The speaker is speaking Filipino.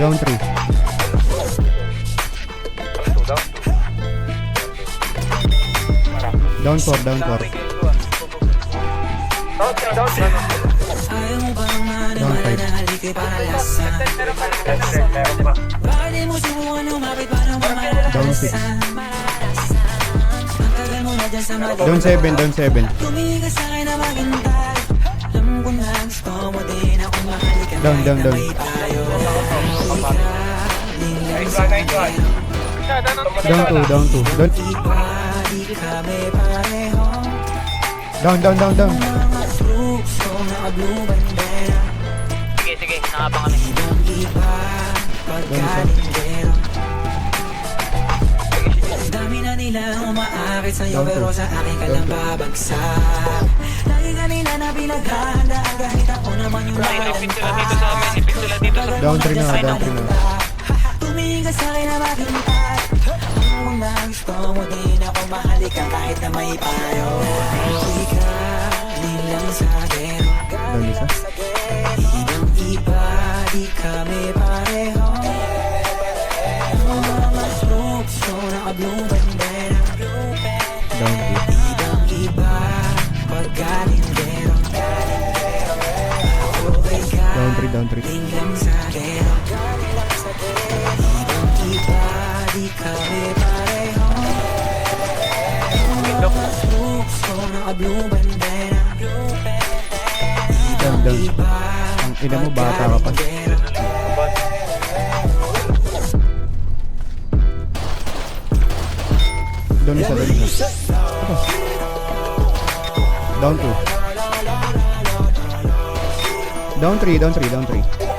Down 3. Down 4, down 4. Down 5. Down 6. Down 7, down 7. Down, down, down. Down 2, down 2. Down, down, down, down. Sige, sige, nakabang kami. Dami na nila umaakit sa'yo pero sa akin ka lang babagsak. Lagi ka nila na pinaghahandaan kahit ako naman yung Ipit sila dito sa amin, ipit sila dito sa Down 3 na, down 3 na. tumingin ka sa'kin na maghintay. Kung gusto mo din ako mahalikan kahit na may payo. Di ka nilang sa'kin. Down isa. Ibang iba, di kami pareho. Mga troops, so naka-blue bandera. Down 2. Ibang iba, pagkalindero. Down 3, down 3. Tingnan sa'kin. Ibang iba, di kami pareho. Mga troops, so naka-blue bandera. Down, down. Ang ina mo, bata ka pa. Down isa, down isa. Down 2. Down 3, down 3, down 3.